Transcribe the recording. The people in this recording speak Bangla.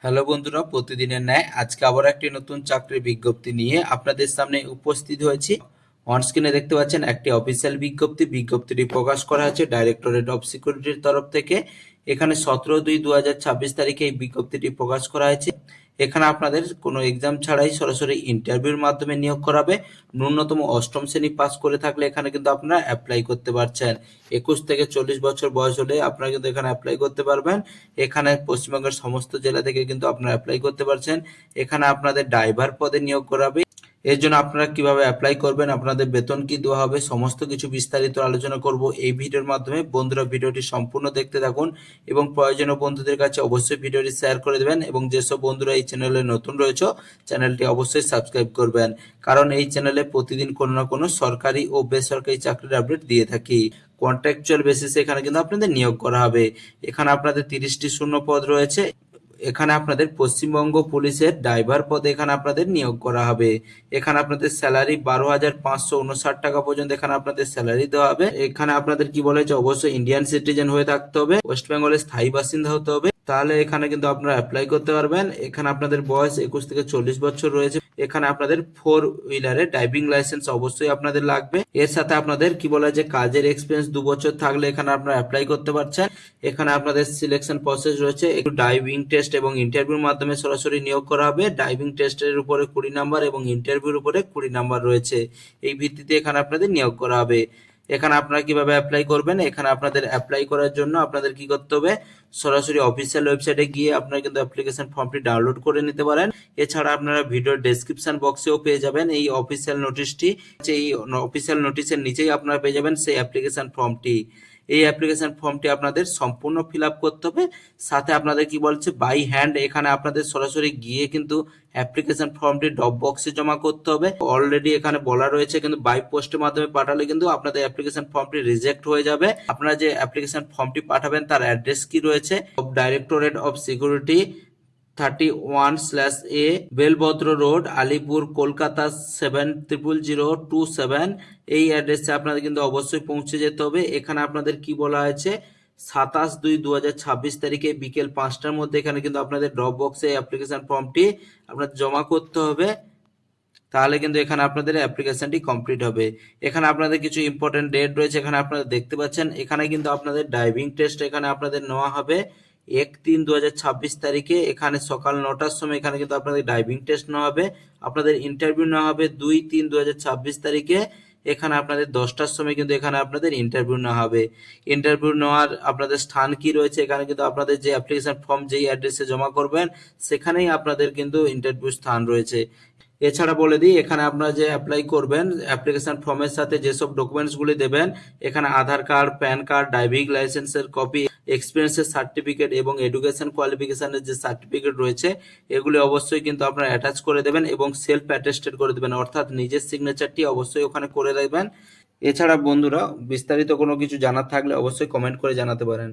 হ্যালো বন্ধুরা, প্রতিদিনের ন্যায় আজকে আবার একটি নতুন চাকরির বিজ্ঞপ্তি নিয়ে আপনাদের সামনে উপস্থিত হয়েছি। অন স্ক্রিনে দেখতে পাচ্ছেন একটি অফিসিয়াল বিজ্ঞপ্তিটি প্রকাশ করা হয়েছে ডাইরেক্টরেট অফ সিকিউরিটির তরফ থেকে। এখানে 17/2/2026 তারিখে এই বিজ্ঞপ্তিটি প্রকাশ করা হয়েছে। এখানে আপনাদের কোনো এক্সাম ছাড়াই সরাসরি ইন্টারভিউর মাধ্যমে নিয়োগ করাবে। ন্যূনতম অষ্টম শ্রেণী পাস করে থাকলে এখানে কিন্তু আপনারা অ্যাপ্লাই করতে পারছেন। 21 থেকে 40 বছর বয়স হলে আপনারা কিন্তু এখানে অ্যাপ্লাই করতে পারবেন। এখানে পশ্চিমবঙ্গের সমস্ত জেলা থেকে কিন্তু আপনারা অ্যাপ্লাই করতে পারছেন। এখানে আপনাদের ড্রাইভার পদে নিয়োগ করাবে। এর জন্য আপনারা কিভাবে অ্যাপ্লাই করবেন, আপনাদের বেতন কি দেওয়া হবে, সমস্ত কিছু বিস্তারিত আলোচনা করব এই ভিডিওর মাধ্যমে। বন্ধুরা, ভিডিওটি সম্পূর্ণ দেখতে থাকুন এবং প্রয়োজনীয় বন্ধুদের কাছে অবশ্যই ভিডিওটি শেয়ার করে দেবেন। এবং যেসব বন্ধুরা এই চ্যানেলে নতুন রয়েছে চ্যানেলটি অবশ্যই সাবস্ক্রাইব করবেন, কারণ এই চ্যানেলে প্রতিদিন কোনো না কোনো সরকারি ও বেসরকারি চাকরির আপডেট দিয়ে থাকি। কন্ট্রাকচুয়াল বেসিসে এখানে কিন্তু আপনাদের নিয়োগ করা হবে। এখানে আপনাদের 30টি শূন্য পদ রয়েছে। এখানে আপনাদের পশ্চিমবঙ্গ পুলিশের ড্রাইভার পদে এখানে আপনাদের নিয়োগ করা হবে। এখানে আপনাদের স্যালারি 12,559 টাকা পর্যন্ত এখানে আপনাদের স্যালারি দেওয়া হবে। এখানে আপনাদের কি বলে যে অবশ্যই ইন্ডিয়ান সিটিজেন হয়ে থাকতে হবে, ওয়েস্ট বেঙ্গলের স্থায়ী বাসিন্দা হতে হবে, তাহলে এখানে কিন্তু আপনারা অ্যাপ্লাই করতে পারবেন। এখানে আপনাদের বয়স 21 থেকে 40 বছর রয়েছে। এখানে আপনাদের 4 হুইলারে ড্রাইভিং লাইসেন্স অবশ্যই আপনাদের লাগবে। এর সাথে আপনাদের কি বলে যে কাজের এক্সপিরিয়েন্স 2 বছর থাকলে এখানে আপনারা অ্যাপ্লাই করতে পারছেন। এখানে আপনাদের সিলেকশন প্রসেস রয়েছে, একটু ড্রাইভিং টেস্ট এবং ইন্টারভিউর মাধ্যমে সরাসরি নিয়োগ করা হবে। ড্রাইভিং টেস্টের উপরে 20 নাম্বার এবং ইন্টারভিউর উপরে 20 নাম্বার রয়েছে। এই ভিত্তিতে এখানে আপনাদের নিয়োগ করা হবে। এখানে আপনারা কিভাবে অ্যাপ্লাই করবেন, এখানে আপনাদের অ্যাপ্লাই করার জন্য আপনাদের কি করতে হবে, সরাসরি অফিসিয়াল ওয়েবসাইটে গিয়ে আপনারা কিন্তু অ্যাপ্লিকেশন ফর্মটি ডাউনলোড করে নিতে পারেন। এছাড়া আপনারা ভিডিওর ডেসক্রিপশন বক্সেও পেয়ে যাবেন এই অফিসিয়াল নোটিশটি। এই অফিসিয়াল নোটিশের নিচেই আপনারা পেয়ে যাবেন সেই অ্যাপ্লিকেশন ফর্মটি। এই অ্যাপ্লিকেশন ফর্মটি আপনাদের সম্পূর্ণ ফিল আপ করতে হবে। সাথে আপনাদের কি বলছে বাই হ্যান্ড এখানে আপনাদের সরাসরি গিয়ে কিন্তু অ্যাপ্লিকেশন ফর্মটি ড্রপ বক্সে জমা করতে হবে। অলরেডি এখানে বলা রয়েছে কিন্তু বাই পোস্টের মাধ্যমে পাঠালে কিন্তু আপনাদের অ্যাপ্লিকেশন ফর্মটি রিজেক্ট হয়ে যাবে। আপনারা যে অ্যাপ্লিকেশন ফর্মটি পাঠাবেন তার অ্যাড্রেস কি রয়েছে, directorate of security 31/A Belvedere road, Alipore, Kolkata 700027। এই অ্যাড্রেসে আপনাদের কিন্তু অবশ্যই পৌঁছে যেতে হবে। এখানে আপনাদের কি বলা হয়েছে, 27/2/2026 তারিখে বিকেল 5টার মধ্যে এখানে কিন্তু আপনাদের ড্রপ বক্সে অ্যাপ্লিকেশন ফর্মটি আপনাদের জমা করতে হবে। তাহলে কিন্তু এখানে আপনাদের অ্যাপ্লিকেশনটি কমপ্লিট হবে। এখানে আপনাদের কিছু ইম্পর্টেন্ট ডেট রয়েছে, এখানে আপনারা দেখতে পাচ্ছেন। এখানে কিন্তু আপনাদের ড্রাইভিং টেস্ট এখানে আপনাদের নেওয়া হবে 1/3/2026 তারিখে। এখানে সকাল 9টার সময় এখানে কিন্তু আপনাদের ড্রাইভিং টেস্ট নেওয়া হবে। আপনাদের ইন্টারভিউ নেওয়া হবে 2/3/2026 তারিখে। এখানে আপনাদের 10টার সময় কিন্তু এখানে আপনাদের ইন্টারভিউ নেওয়া হবে। ইন্টারভিউ নেওয়ার আপনাদের স্থান কি রয়েছে, এখানে কিন্তু আপনাদের যে অ্যাপ্লিকেশন ফর্ম যেই অ্যাড্রেসে জমা করবেন সেখানেই আপনাদের কিন্তু ইন্টারভিউ স্থান রয়েছে। এছাড়া বলে দিই, এখানে আপনারা যে অ্যাপ্লাই করবেন অ্যাপ্লিকেশন ফর্মের সাথে যেসব ডকুমেন্টসগুলি দেবেন, এখানে আধার কার্ড, প্যান কার্ড, ড্রাইভিং লাইসেন্সের কপি, এক্সপিরিয়েন্সের সার্টিফিকেট এবং এডুকেশন কোয়ালিফিকেশনের যে সার্টিফিকেট রয়েছে এগুলি অবশ্যই কিন্তু আপনারা অ্যাটাচ করে দেবেন এবং সেলফ অ্যাটেস্টেড করে দেবেন, অর্থাৎ নিজের সিগনেচারটি অবশ্যই ওখানে করে দেবেন। এছাড়া বন্ধুরা, বিস্তারিত কোনো কিছু জানার থাকলে অবশ্যই কমেন্ট করে জানাতে পারেন।